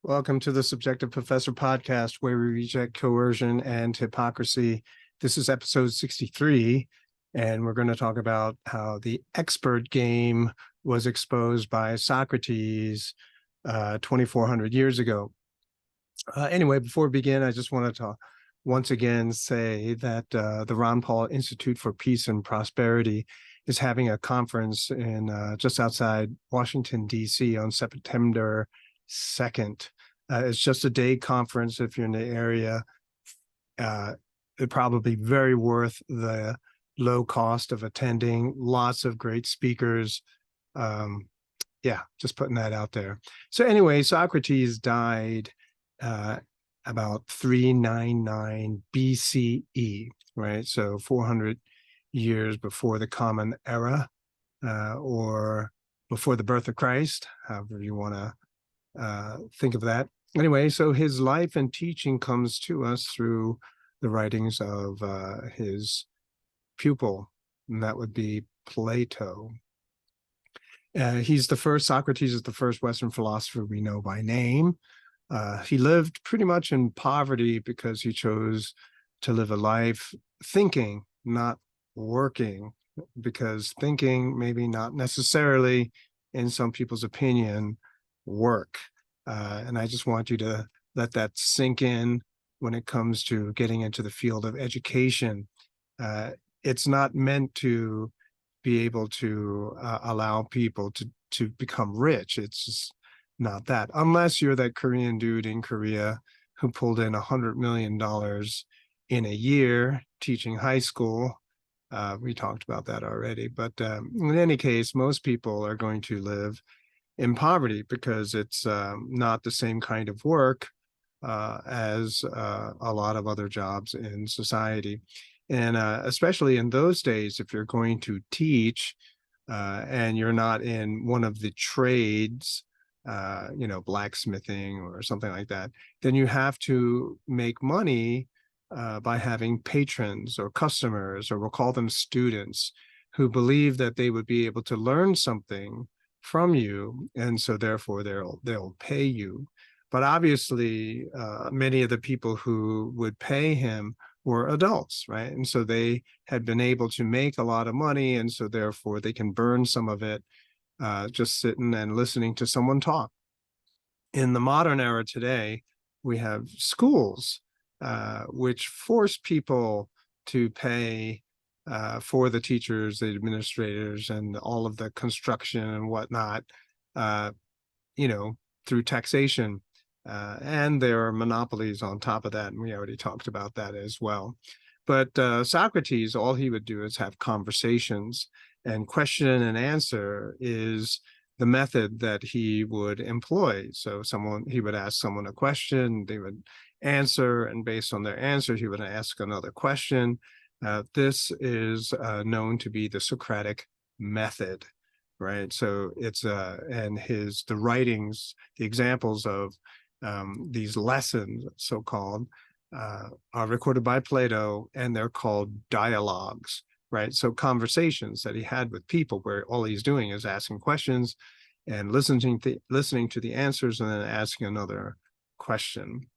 Welcome to the Subjective Professor podcast, where we reject coercion and hypocrisy. This is episode 63, and we're going to talk about how the expert game was exposed by Socrates 2,400 years ago. Anyway, before we begin, I just wanted to once again say that the Ron Paul Institute for Peace and Prosperity is having a conference in just outside Washington, D.C. on September 2nd. It's just a day conference if you're in the area. It'd probably be very worth the low cost of attending. Lots of great speakers. Just putting that out there. So anyway, Socrates died about 399 BCE, right? So 400 years before the Common Era, or before the birth of Christ, however you want to think of that. Anyway, so his life and teaching comes to us through the writings of his pupil, and that would be Plato. Socrates is the first Western philosopher we know by name. He lived pretty much in poverty because he chose to live a life thinking, not working, because thinking, maybe not necessarily, in some people's opinion, work. And I just want you to let that sink in when it comes to getting into the field of education. It's not meant to be able to allow people to become rich. It's just not that, unless you're that Korean dude in Korea who pulled in $100 million in a year teaching high school. We talked about that already. But in any case, most people are going to live in poverty because it's not the same kind of work as a lot of other jobs in society. And especially in those days, if you're going to teach and you're not in one of the trades, blacksmithing or something like that, then you have to make money by having patrons or customers, or we'll call them students, who believe that they would be able to learn something from you, and so therefore they'll pay you. But obviously, many of the people who would pay him were adults, right? And so they had been able to make a lot of money, and so therefore they can burn some of it just sitting and listening to someone talk. In the modern era today, we have schools which force people to pay for the teachers, the administrators, and all of the construction and whatnot, through taxation. And there are monopolies on top of that, and we already talked about that as well. But Socrates, all he would do is have conversations, and question and answer is the method that he would employ. So he would ask someone a question, they would answer, and based on their answer, he would ask another question. This is known to be the Socratic method, right? So it's the writings, the examples of these lessons, so-called, are recorded by Plato, and they're called dialogues, right? So conversations that he had with people where all he's doing is asking questions and listening to the answers, and then asking another question.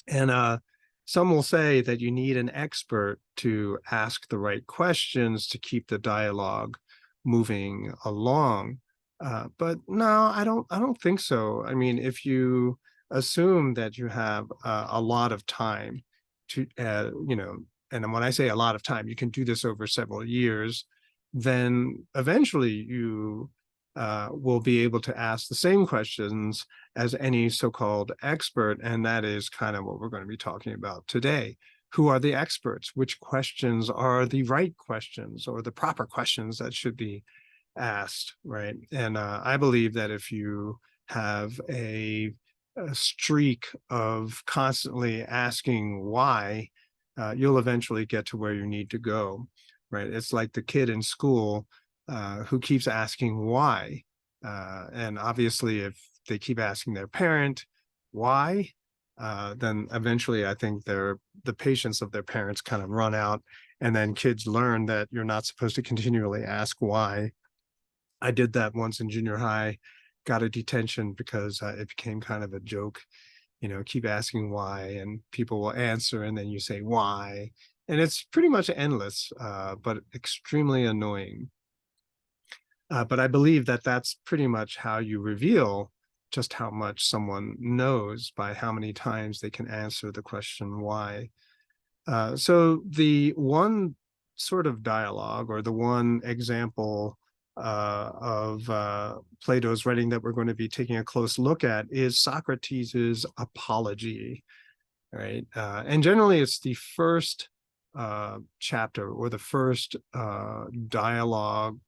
And some will say that you need an expert to ask the right questions to keep the dialogue moving along. But no, I don't think so. I mean, if you assume that you have a lot of time to, and when I say a lot of time, you can do this over several years, then eventually you will be able to ask the same questions as any so-called expert. And that is kind of what we're going to be talking about today. Who are the experts? Which questions are the right questions, or the proper questions that should be asked, right? And I believe that if you have a streak of constantly asking why, you'll eventually get to where you need to go, right? It's like the kid in school who keeps asking why. And obviously, if they keep asking their parent why, then eventually I think the patience of their parents kind of run out, and then kids learn that you're not supposed to continually ask why. I did that once in junior high, got a detention because it became kind of a joke. Keep asking why, and people will answer, and then you say why, and it's pretty much endless, but extremely annoying. But I believe that that's pretty much how you reveal just how much someone knows, by how many times they can answer the question why. So the one sort of dialogue, or the one example of Plato's writing that we're going to be taking a close look at, is Socrates's apology, right? And generally it's the first chapter, or the first dialogue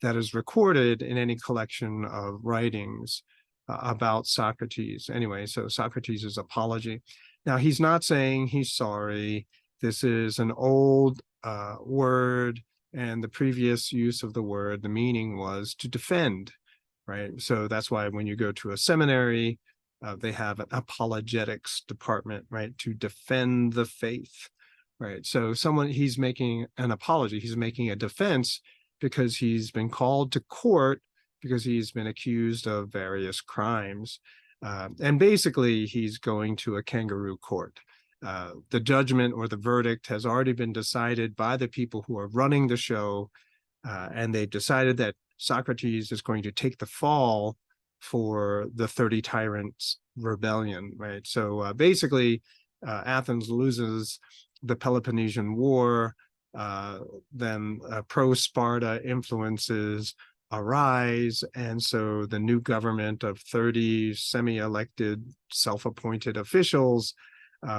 that is recorded in any collection of writings about Socrates. Anyway, so Socrates' apology. Now, he's not saying he's sorry. This is an old word, and the previous use of the word, the meaning was to defend, right? So that's why when you go to a seminary, they have an apologetics department, right, to defend the faith, right? So he's making an apology, he's making a defense, because he's been called to court because he's been accused of various crimes. And basically, he's going to a kangaroo court. The judgment, or the verdict, has already been decided by the people who are running the show, and they've decided that Socrates is going to take the fall for the 30 Tyrants rebellion, right? So basically, Athens loses the Peloponnesian War. Then pro-Sparta influences arise, and so the new government of 30 semi-elected, self-appointed officials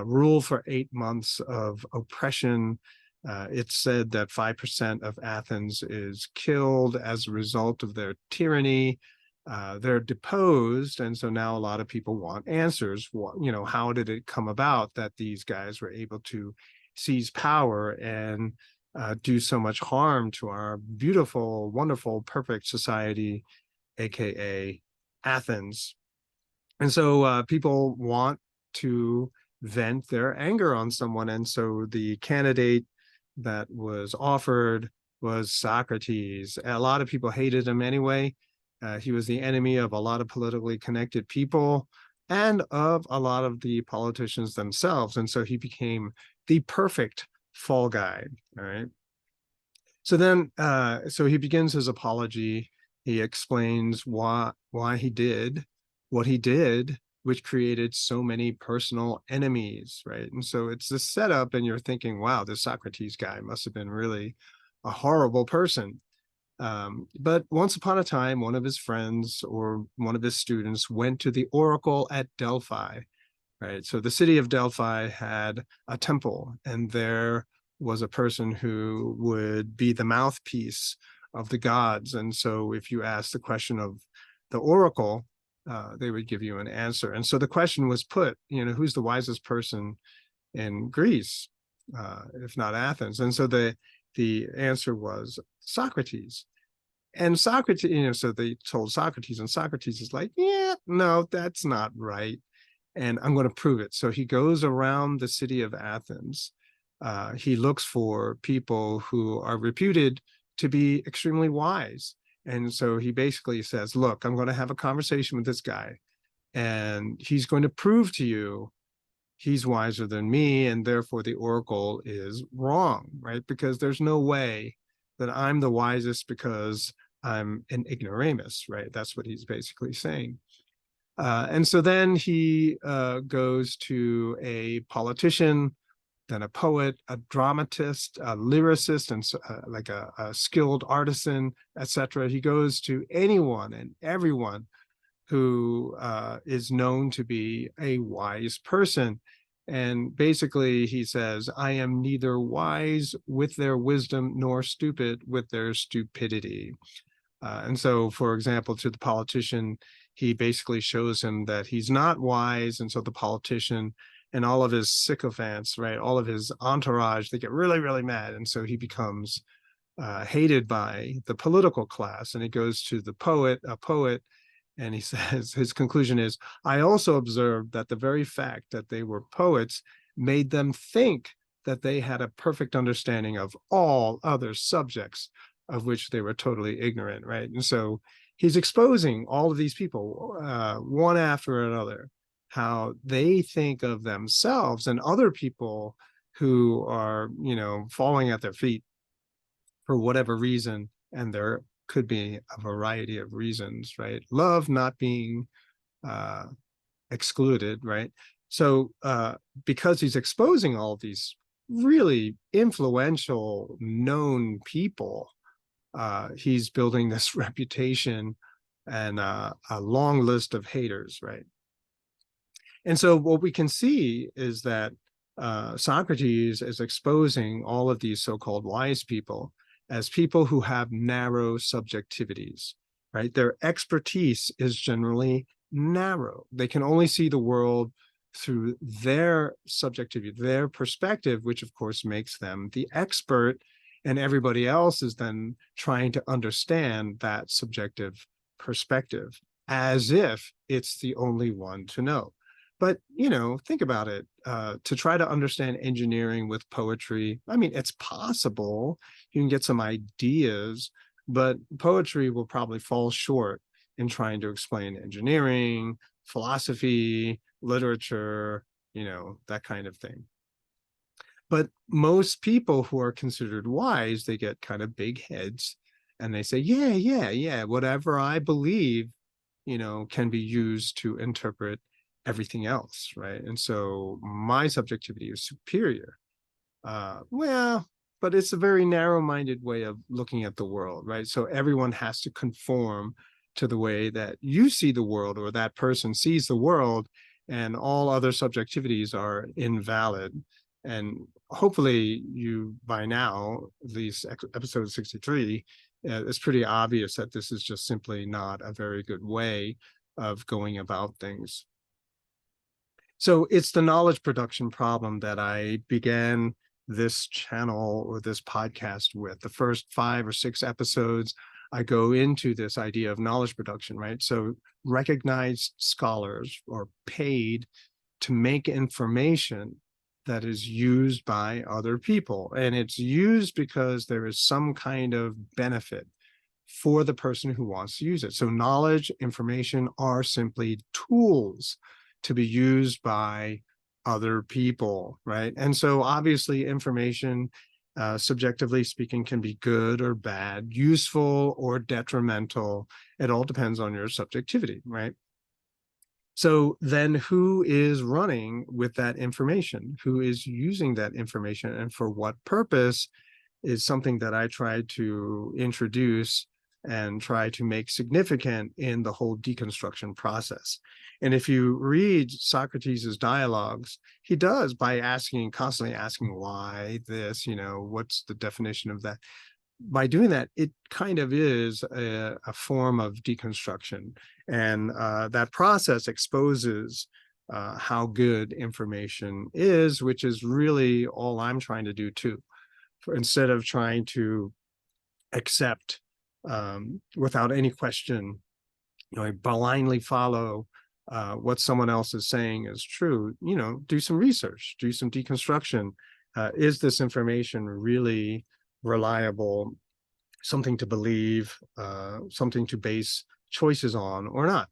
rule for 8 months of oppression. It's said that 5% of Athens is killed as a result of their tyranny. They're deposed, and so now a lot of people want answers. How did it come about that these guys were able to seize power and do so much harm to our beautiful, wonderful, perfect society, aka Athens? And so people want to vent their anger on someone, and so the candidate that was offered was Socrates. A lot of people hated him anyway. He was the enemy of a lot of politically connected people and of a lot of the politicians themselves, and so he became the perfect fall guy. All right. So then, so he begins his apology. He explains why he did what he did, which created so many personal enemies, right? And so it's this setup, and you're thinking, wow, this Socrates guy must have been really a horrible person. But once upon a time, one of his friends, or one of his students, went to the oracle at Delphi, right? So the city of Delphi had a temple, and there was a person who would be the mouthpiece of the gods. And so if you asked the question of the oracle, they would give you an answer. And so the question was put, who's the wisest person in Greece, if not Athens? And so the answer was Socrates. And Socrates, so they told Socrates, and Socrates is like, yeah, no, that's not right, and I'm going to prove it. So he goes around the city of Athens. He looks for people who are reputed to be extremely wise. And so he basically says, look, I'm going to have a conversation with this guy, and he's going to prove to you he's wiser than me, and therefore the oracle is wrong, right? Because there's no way that I'm the wisest because I'm an ignoramus, right? That's what he's basically saying. And so then he goes to a politician, then a poet, a dramatist, a lyricist, and like a skilled artisan, etc. He goes to anyone and everyone who is known to be a wise person. And basically he says, I am neither wise with their wisdom nor stupid with their stupidity. And so, for example, to the politician, he basically shows him that he's not wise. And so the politician and all of his sycophants, right, all of his entourage, they get really, really mad. And so he becomes hated by the political class. And he goes to the poet, and he says, his conclusion is, I also observed that the very fact that they were poets made them think that they had a perfect understanding of all other subjects of which they were totally ignorant, right? And so he's exposing all of these people, one after another, how they think of themselves and other people who are, falling at their feet for whatever reason. And there could be a variety of reasons, right? Love not being uh, excluded, right? So because he's exposing all these really influential, known people, he's building this reputation and a long list of haters, right? And so what we can see is that Socrates is exposing all of these so-called wise people as people who have narrow subjectivities, right? Their expertise is generally narrow. They can only see the world through their subjectivity, their perspective, which of course makes them the expert, and everybody else is then trying to understand that subjective perspective as if it's the only one to know. But, think about it. To try to understand engineering with poetry, I mean, it's possible. You can get some ideas, but poetry will probably fall short in trying to explain engineering, philosophy, literature, that kind of thing. But most people who are considered wise, they get kind of big heads and they say, yeah, whatever I believe, can be used to interpret everything else, right? And so my subjectivity is superior. Well, but it's a very narrow-minded way of looking at the world, right? So everyone has to conform to the way that you see the world or that person sees the world, and all other subjectivities are invalid. And hopefully you, by now, at least episode 63, it's pretty obvious that this is just simply not a very good way of going about things. So it's the knowledge production problem that I began this channel or this podcast with. The first 5 or 6 episodes, I go into this idea of knowledge production, right? So recognized scholars are paid to make information that is used by other people. And it's used because there is some kind of benefit for the person who wants to use it. So knowledge, information are simply tools to be used by other people, right? And so obviously information, subjectively speaking, can be good or bad, useful or detrimental. It all depends on your subjectivity, right? So then who is running with that information? Who is using that information and for what purpose is something that I try to introduce and try to make significant in the whole deconstruction process. And if you read Socrates' dialogues, he does by constantly asking why this, what's the definition of that? By doing that, it kind of is a form of deconstruction. And that process exposes how good information is, which is really all I'm trying to do too. Instead of trying to accept without any question, blindly follow what someone else is saying is true, do some research, do some deconstruction. Is this information really reliable, something to believe, something to base choices on or not?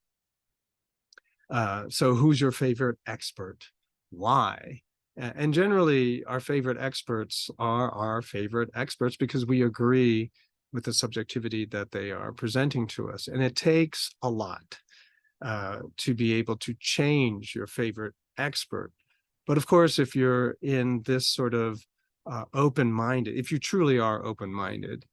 So who's your favorite expert? Why? And generally, our favorite experts are our favorite experts because we agree with the subjectivity that they are presenting to us. And it takes a lot to be able to change your favorite expert. But of course, if you're in this sort of open-minded, if you truly are open-minded,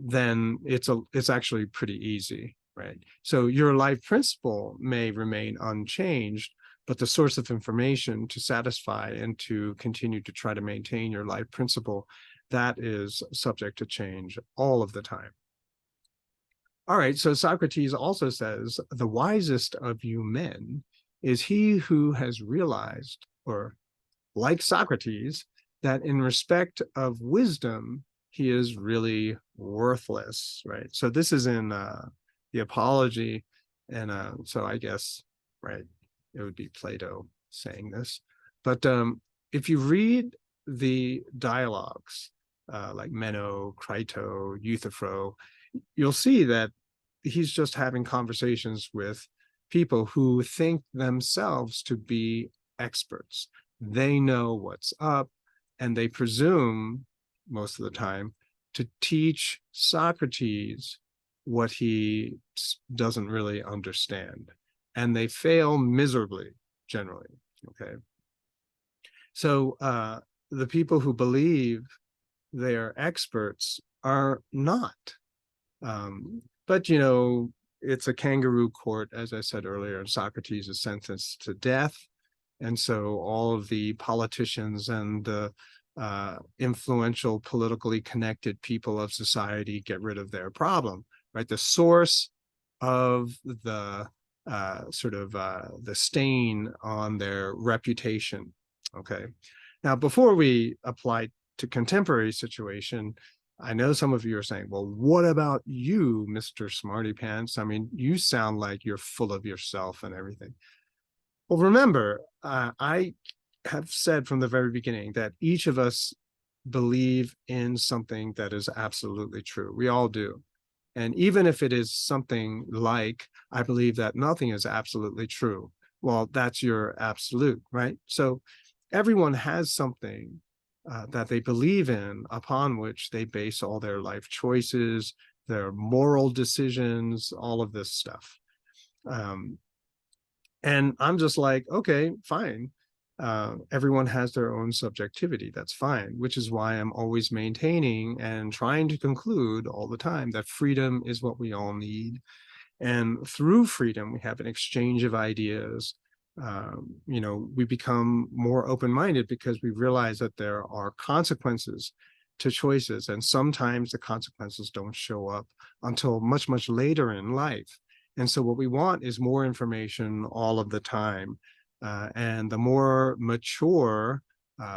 then it's actually pretty easy, right? So your life principle may remain unchanged, but the source of information to satisfy and to continue to try to maintain your life principle, that is subject to change all of the time. All right, so Socrates also says, the wisest of you men is he who has realized, or like Socrates, that in respect of wisdom, he is really worthless, right? So this is in the Apology, and so I guess, right, it would be Plato saying this. But if you read the dialogues, like Meno, Crito, Euthyphro, you'll see that he's just having conversations with people who think themselves to be experts. They know what's up, and they presume most of the time to teach Socrates what he doesn't really understand. And they fail miserably, generally. Okay. So the people who believe they are experts are not. But, you know, it's a kangaroo court, as I said earlier, and Socrates is sentenced to death. And so all of the politicians and the influential, politically connected people of society get rid of their problem, right? The source of the the stain on their reputation. Okay. Now, before we apply to contemporary situation, I know some of you are saying, well, what about you, Mr. Smarty Pants? I mean, you sound like you're full of yourself and everything. Well, remember, I have said from the very beginning that each of us believe in something that is absolutely true. We all do. And even if it is something like, I believe that nothing is absolutely true, well, that's your absolute, right? So everyone has something that they believe in, upon which they base all their life choices, their moral decisions, all of this stuff. And I'm just like, okay, fine. Everyone has their own subjectivity. That's fine, which is why I'm always maintaining and trying to conclude all the time that freedom is what we all need. And through freedom, we have an exchange of ideas. You know, we become more open-minded because we realize that there are consequences to choices. And sometimes the consequences don't show up until much, much later in life. And so what we want is more information all of the time. And the more mature,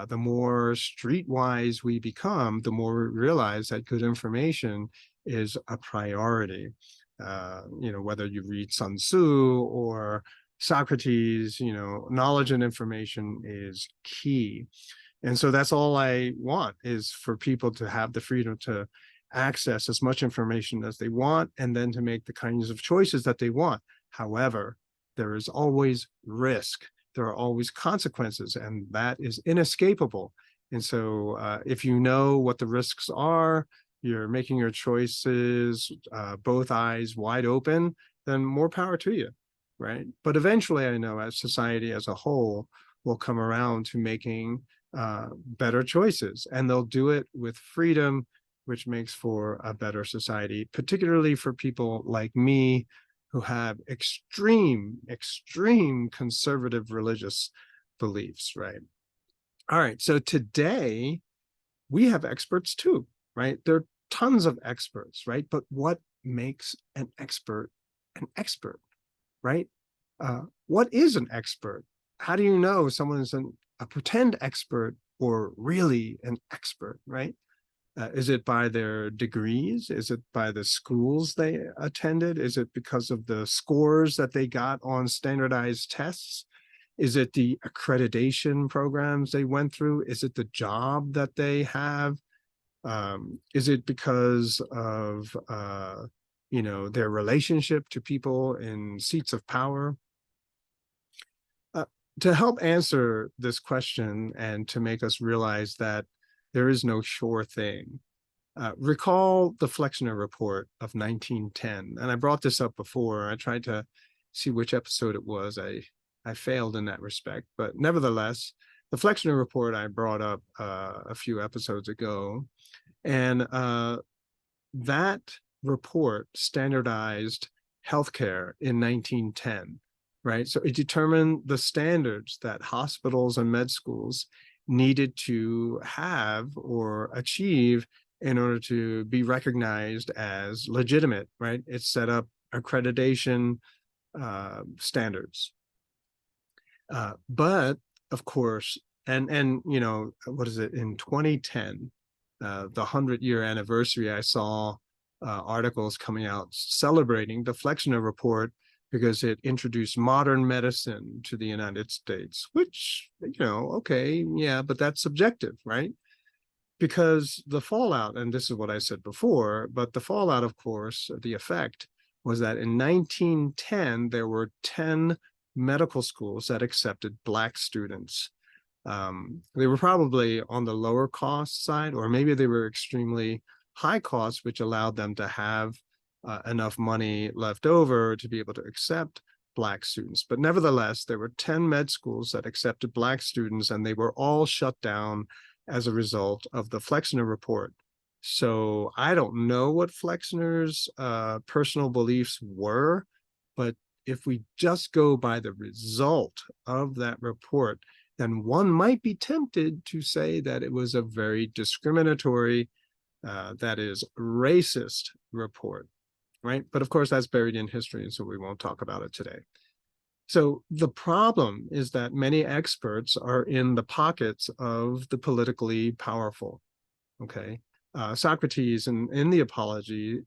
the more streetwise we become, the more we realize that good information is a priority. You know, whether you read Sun Tzu or Socrates, you know, knowledge and information is key. And so that's all I want, is for people to have the freedom to access as much information as they want, and then to make the kinds of choices that they want. However, there is always risk. There are always consequences, and that is inescapable. And so if you know what the risks are, you're making your choices, both eyes wide open, then more power to you, right? But eventually, I know as society as a whole will come around to making better choices, and they'll do it with freedom, which makes for a better society, particularly for people like me who have extreme conservative religious beliefs, right? All right, so today we have experts too, right? There are tons of experts, right? But what makes an expert, right? What is an expert? How do you know someone is a pretend expert or really an expert, right? Is it by their degrees? Is it by the schools they attended? Is it because of the scores that they got on standardized tests? Is it the accreditation programs they went through? Is it the job that they have? Is it because of you know, their relationship to people in seats of power? To help answer this question and to make us realize that there is no sure thing, recall the Flexner Report of 1910. And I brought this up before. I tried to see which episode it was. I failed in that respect. But nevertheless, the Flexner Report I brought up a few episodes ago. And that report standardized healthcare in 1910, right? So it determined the standards that hospitals and med schools needed to have or achieve in order to be recognized as legitimate, right? It set up accreditation standards. But of course, and you know, what is it, in 2010, the 100-year anniversary, I saw articles coming out celebrating the Flexner Report because it introduced modern medicine to the United States, which, you know, okay, yeah, but that's subjective, right? Because the fallout, and this is what I said before, but the fallout, of course, the effect was that in 1910, there were 10 medical schools that accepted Black students. They were probably on the lower cost side, or maybe they were extremely high cost, which allowed them to have enough money left over to be able to accept Black students. But nevertheless, there were 10 med schools that accepted Black students, and they were all shut down as a result of the Flexner report. So I don't know what Flexner's personal beliefs were, but if we just go by the result of that report, then one might be tempted to say that it was a very discriminatory, that is, racist report, right? But of course, that's buried in history, and so we won't talk about it today. So the problem is that many experts are in the pockets of the politically powerful, okay? Socrates in the Apology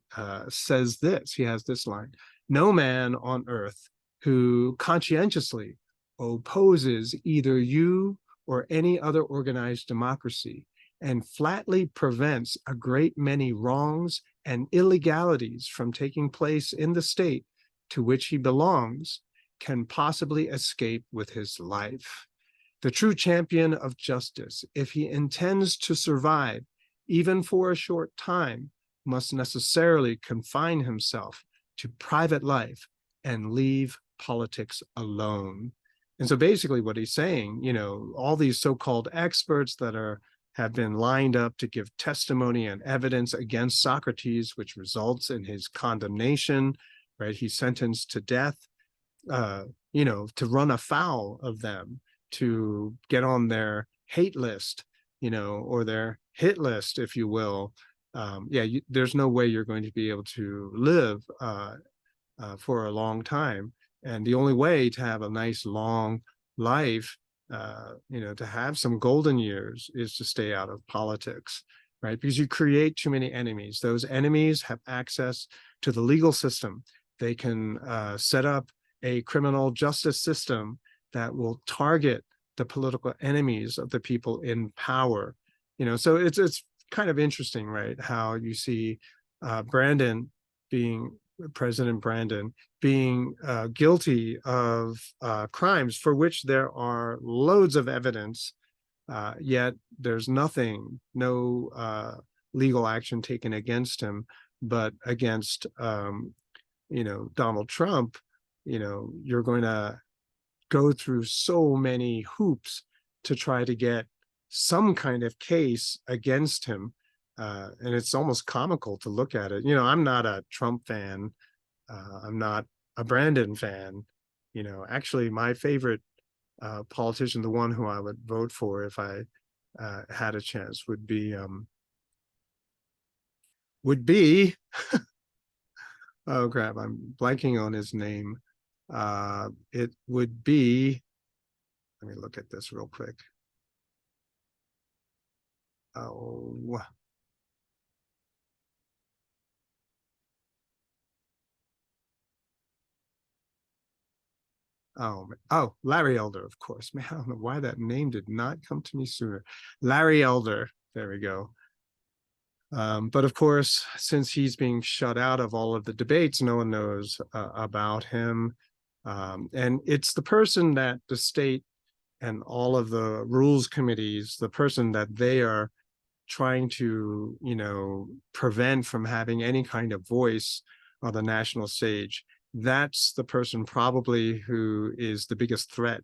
says this, he has this line: "No man on earth who conscientiously opposes either you or any other organized democracy and flatly prevents a great many wrongs and illegalities from taking place in the state to which he belongs can possibly escape with his life. The true champion of justice, if he intends to survive even for a short time, must necessarily confine himself to private life and leave politics alone." And so basically what he's saying, all these so-called experts that have been lined up to give testimony and evidence against Socrates, which results in his condemnation, right? He's sentenced to death, to run afoul of them, to get on their hate list, or their hit list, if you will. There's no way you're going to be able to live for a long time. And the only way to have a nice long life, to have some golden years, is to stay out of politics, right? Because you create too many enemies. Those enemies have access to the legal system. They can set up a criminal justice system that will target the political enemies of the people in power. So it's kind of interesting, right? How you see President Brandon being guilty of crimes for which there are loads of evidence, yet there's no legal action taken against him, but against Donald Trump, you're going to go through so many hoops to try to get some kind of case against him. And it's almost comical to look at it. I'm not a Trump fan. I'm not a Brandon fan. Actually, my favorite politician, the one who I would vote for if I had a chance, would be oh crap, I'm blanking on his name. It would be, let me look at this real quick. Oh, Larry Elder, of course. Man, I don't know why that name did not come to me sooner. Larry Elder, there we go. But of course, since he's being shut out of all of the debates, no one knows about him. And it's the person that the state and all of the rules committees, the person that they are trying to, prevent from having any kind of voice on the national stage. That's the person probably who is the biggest threat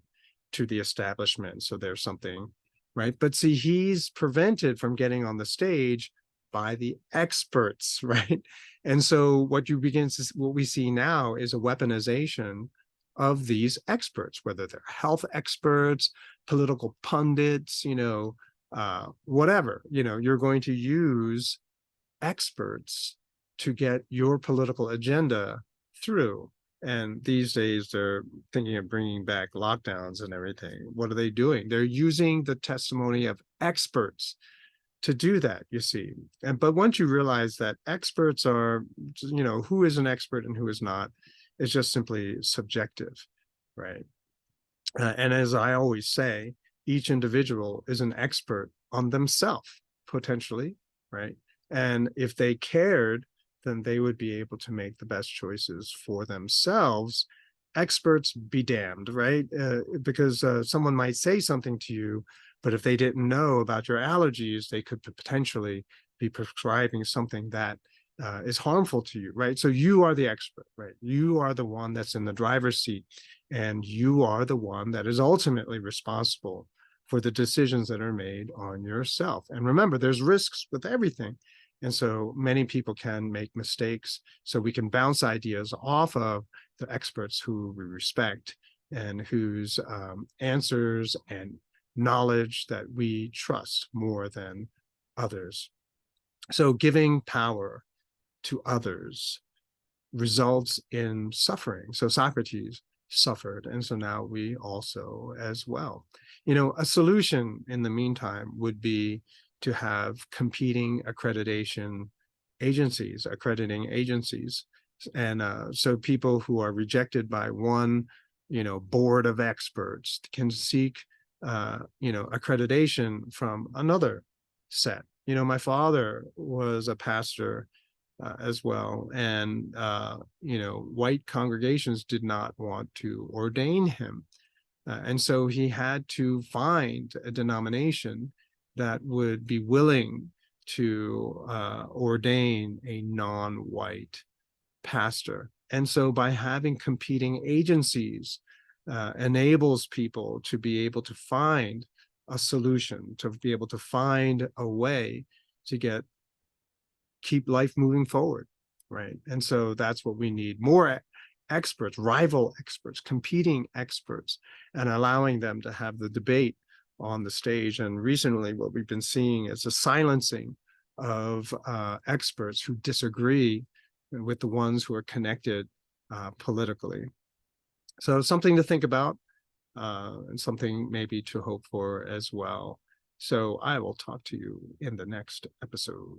to the establishment. So there's something, right? But see, he's prevented from getting on the stage by the experts, right? And so what we see now is a weaponization of these experts, whether they're health experts, political pundits, whatever, you're going to use experts to get your political agenda through. And these days they're thinking of bringing back lockdowns and everything. What are they doing? They're using the testimony of experts to do that, you see. But once you realize that experts are, who is an expert and who is not, it's just simply subjective, right? And as I always say, each individual is an expert on themselves, potentially, right? And if they cared then they would be able to make the best choices for themselves. Experts be damned, right? Because someone might say something to you, but if they didn't know about your allergies, they could potentially be prescribing something that is harmful to you, right? So you are the expert, right? You are the one that's in the driver's seat, and you are the one that is ultimately responsible for the decisions that are made on yourself. And remember, there's risks with everything. And so many people can make mistakes. So we can bounce ideas off of the experts who we respect and whose answers and knowledge that we trust more than others. So giving power to others results in suffering. So Socrates suffered, and so now we also as well. A solution in the meantime would be to have competing accrediting agencies. And so people who are rejected by one, board of experts can seek, accreditation from another set. My father was a pastor as well. And, white congregations did not want to ordain him. And so he had to find a denomination that would be willing to ordain a non-white pastor. And so by having competing agencies enables people to be able to find a solution, to be able to find a way to keep life moving forward, right? And so that's what we need, more experts, rival experts, competing experts, and allowing them to have the debate on the stage. And recently what we've been seeing is a silencing of experts who disagree with the ones who are connected politically. So something to think about, and something maybe to hope for as well. So I will talk to you in the next episode.